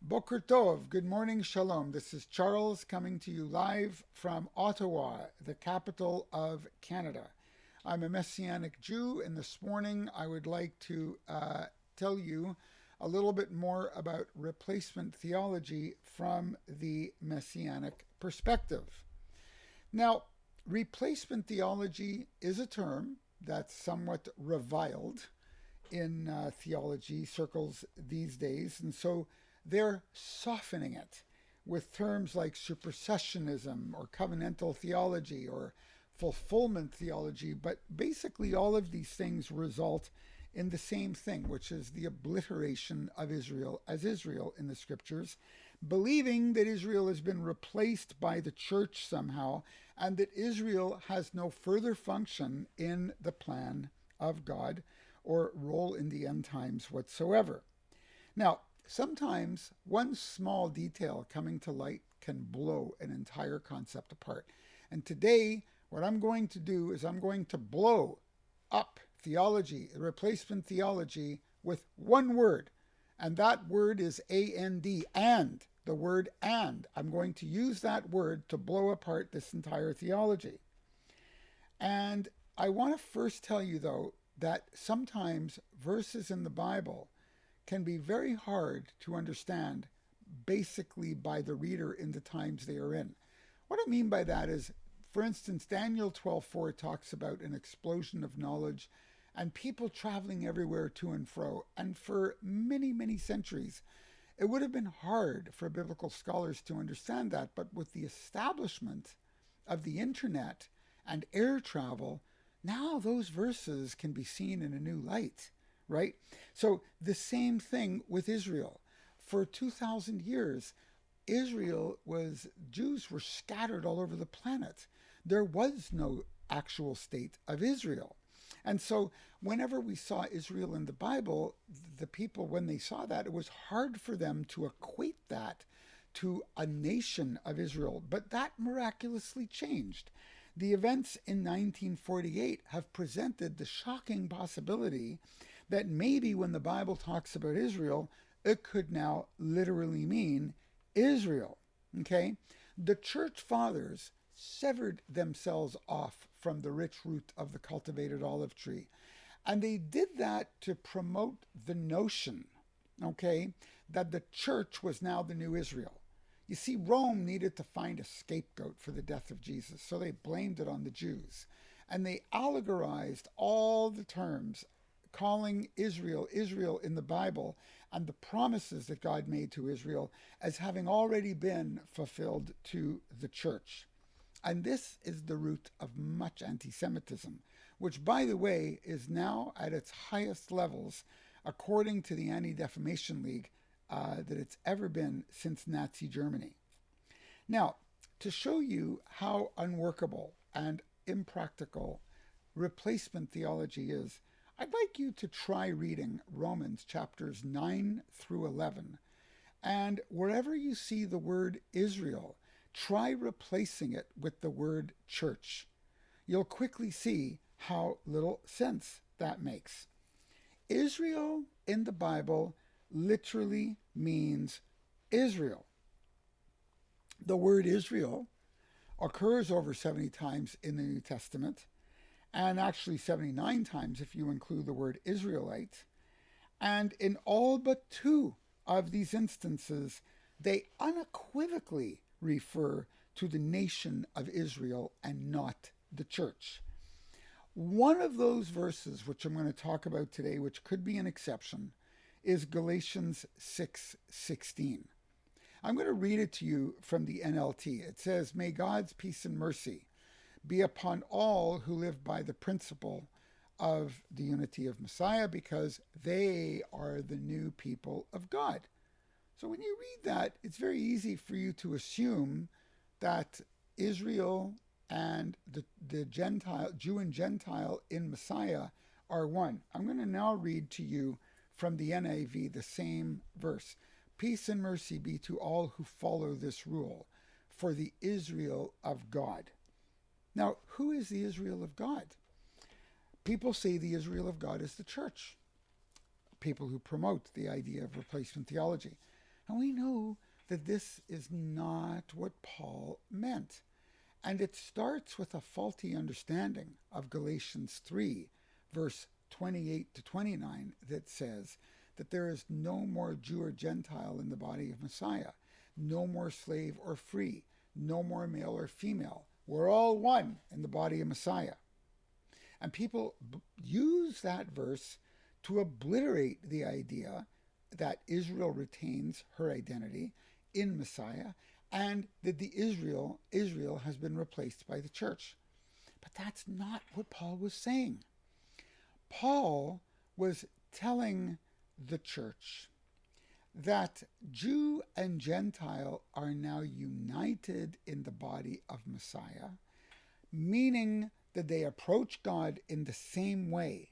Boker Tov, good morning, Shalom. This is Charles coming to you live from Ottawa, the capital of Canada. I'm a Messianic Jew, and this morning I would like to tell you a little bit more about replacement theology from the Messianic perspective. Now, replacement theology is a term that's somewhat reviled in theology circles these days, and so they're softening it with terms like supersessionism or covenantal theology or fulfillment theology. But basically, all of these things result in the same thing, which is the obliteration of Israel as Israel in the scriptures, believing that Israel has been replaced by the church somehow and that Israel has no further function in the plan of God or role in the end times whatsoever. Now, sometimes one small detail coming to light can blow an entire concept apart. And today, what I'm going to do is I'm going to blow up theology, replacement theology, with one word. And that word is A-N-D, and. The word and. I'm going to use that word to blow apart this entire theology. And I want to first tell you, though, that sometimes verses in the Bible can be very hard to understand basically by the reader in the times they are in. What I mean by that is, for instance, Daniel 12:4 talks about an explosion of knowledge and people traveling everywhere to and fro. And for many, many centuries, it would have been hard for biblical scholars to understand that. But with the establishment of the internet and air travel, now those verses can be seen in a new light, right? So the same thing with Israel. For 2,000 years, Jews were scattered all over the planet. There was no actual state of Israel. And so whenever we saw Israel in the Bible, the people, when they saw that, it was hard for them to equate that to a nation of Israel. But that miraculously changed. The events in 1948 have presented the shocking possibility that maybe when the Bible talks about Israel, it could now literally mean Israel. Okay? The church fathers severed themselves off from the rich root of the cultivated olive tree. And they did that to promote the notion, okay, that the church was now the new Israel. You see, Rome needed to find a scapegoat for the death of Jesus, so they blamed it on the Jews. And they allegorized all the terms, calling Israel, Israel in the Bible, and the promises that God made to Israel as having already been fulfilled to the church. And this is the root of much anti-Semitism, which, by the way, is now at its highest levels, according to the Anti-Defamation League, that it's ever been since Nazi Germany. Now, to show you how unworkable and impractical replacement theology is, I'd like you to try reading Romans chapters 9 through 11. And wherever you see the word Israel, try replacing it with the word church. You'll quickly see how little sense that makes. Israel in the Bible literally means Israel. The word Israel occurs over 70 times in the New Testament, and actually 79 times if you include the word Israelite. And in all but two of these instances, they unequivocally refer to the nation of Israel and not the church. One of those verses, which I'm going to talk about today, which could be an exception, is Galatians 6:16. I'm going to read it to you from the NLT. It says, "May God's peace and mercy be upon all who live by the principle of the unity of Messiah, because they are the new people of God." So when you read that, it's very easy for you to assume that Israel and the Gentile, Jew and Gentile in Messiah are one. I'm going to now read to you from the NIV the same verse. "Peace and mercy be to all who follow this rule, for the Israel of God." Now, who is the Israel of God? People say the Israel of God is the church. People who promote the idea of replacement theology. And we know that this is not what Paul meant. And it starts with a faulty understanding of Galatians 3, verse 28 to 29, that says that there is no more Jew or Gentile in the body of Messiah, no more slave or free, no more male or female. We're all one in the body of Messiah. And people use that verse to obliterate the idea that Israel retains her identity in Messiah and that the Israel has been replaced by the church. But that's not what Paul was saying. Paul was telling the church that Jew and Gentile are now united in the body of Messiah, meaning that they approach God in the same way.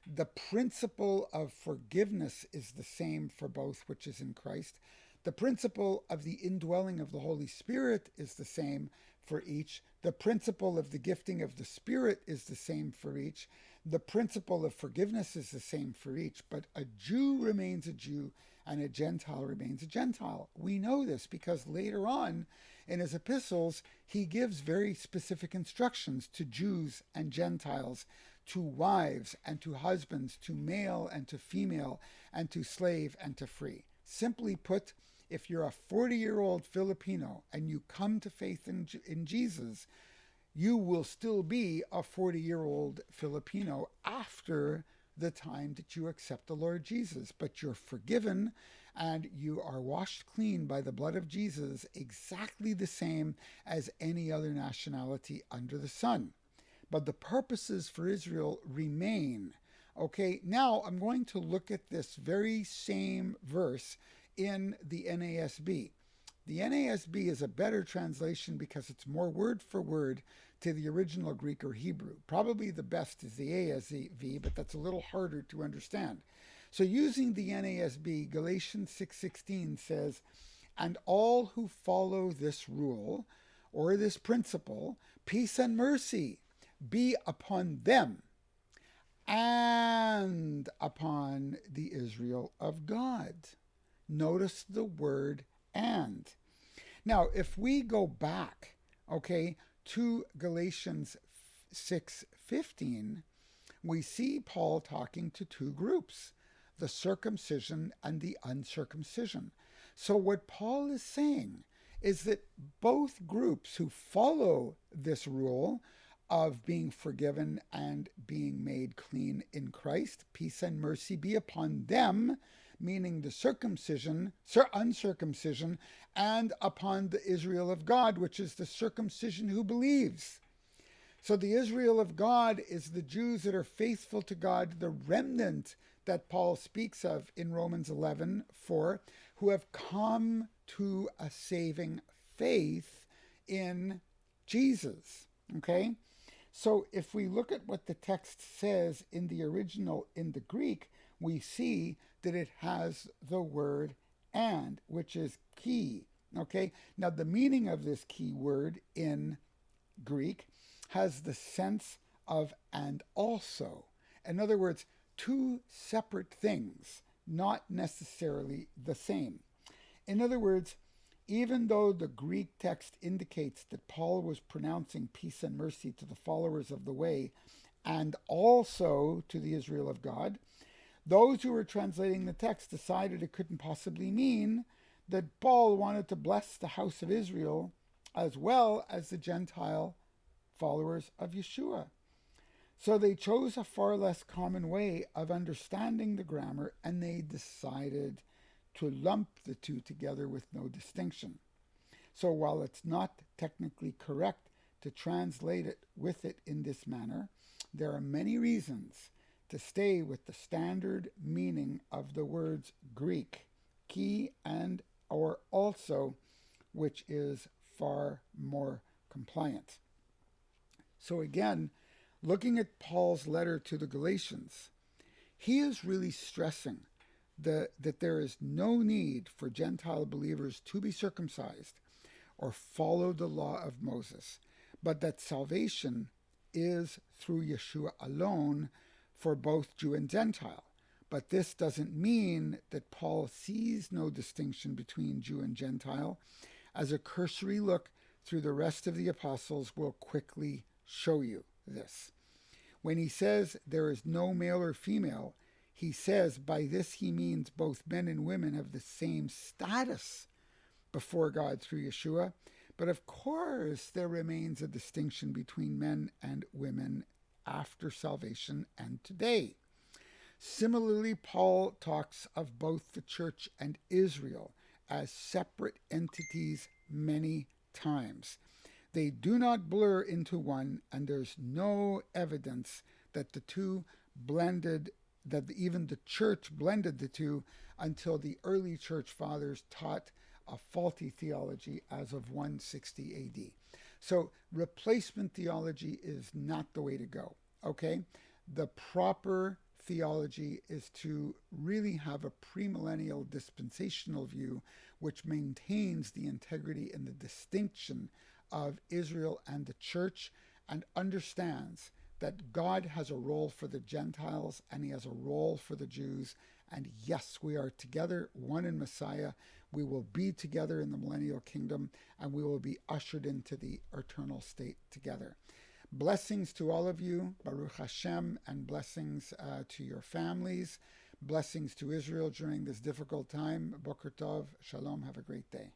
The principle of forgiveness is the same for both, which is in Christ. The principle of the indwelling of the Holy Spirit is the same for each. The principle of the gifting of the Spirit is the same for each. The principle of forgiveness is the same for each. But a Jew remains a Jew and a Gentile remains a Gentile. We know this because later on in his epistles, he gives very specific instructions to Jews and Gentiles, to wives and to husbands, to male and to female, and to slave and to free. Simply put, if you're a 40-year-old Filipino and you come to faith in Jesus, you will still be a 40-year-old Filipino after the time that you accept the Lord Jesus. But you're forgiven and you are washed clean by the blood of Jesus, exactly the same as any other nationality under the sun. But the purposes for Israel remain. Okay, now I'm going to look at this very same verse in the NASB. The NASB is a better translation because it's more word for word to the original Greek or Hebrew. Probably the best is the ASV, but that's a little harder to understand. So using the NASB, Galatians 6:16 says, "And all who follow this rule or this principle, peace and mercy be upon them and upon the Israel of God." Notice the word "and." Now, if we go back, okay, to Galatians 6:15, we see Paul talking to two groups, the circumcision and the uncircumcision. So what Paul is saying is that both groups who follow this rule of being forgiven and being made clean in Christ, peace and mercy be upon them, meaning the uncircumcision, and upon the Israel of God, which is the circumcision who believes. So the Israel of God is the Jews that are faithful to God, the remnant that Paul speaks of in Romans 11:4, who have come to a saving faith in Jesus. Okay? So if we look at what the text says in the original, in the Greek, we see that it has the word "and," which is key. Okay? Now the meaning of this key word in Greek has the sense of "and also." In other words, two separate things, not necessarily the same. In other words, even though the Greek text indicates that Paul was pronouncing peace and mercy to the followers of the way and also to the Israel of God, those who were translating the text decided it couldn't possibly mean that Paul wanted to bless the house of Israel as well as the Gentile followers of Yeshua. So they chose a far less common way of understanding the grammar, and they decided to lump the two together with no distinction. So while it's not technically correct to translate it with it in this manner, there are many reasons to stay with the standard meaning of the words Greek, key and or also, which is far more compliant. So again, looking at Paul's letter to the Galatians, he is really stressing that there is no need for Gentile believers to be circumcised or follow the law of Moses, but that salvation is through Yeshua alone for both Jew and Gentile. But this doesn't mean that Paul sees no distinction between Jew and Gentile, as a cursory look through the rest of the apostles will quickly show you this. When he says there is no male or female, he says by this he means both men and women have the same status before God through Yeshua. But of course, there remains a distinction between men and women after salvation and today. Similarly, Paul talks of both the church and Israel as separate entities many times. They do not blur into one, and there's no evidence that the two blended, that even the church blended the two until the early church fathers taught a faulty theology as of 160 AD. So replacement theology is not the way to go, okay? The proper theology is to really have a premillennial dispensational view which maintains the integrity and the distinction of Israel and the church, and understands that God has a role for the Gentiles and he has a role for the Jews. And yes, we are together, one in Messiah. We will be together in the millennial kingdom, and we will be ushered into the eternal state together. Blessings to all of you, Baruch Hashem, and blessings to your families. Blessings to Israel during this difficult time. Boker Tov, Shalom, have a great day.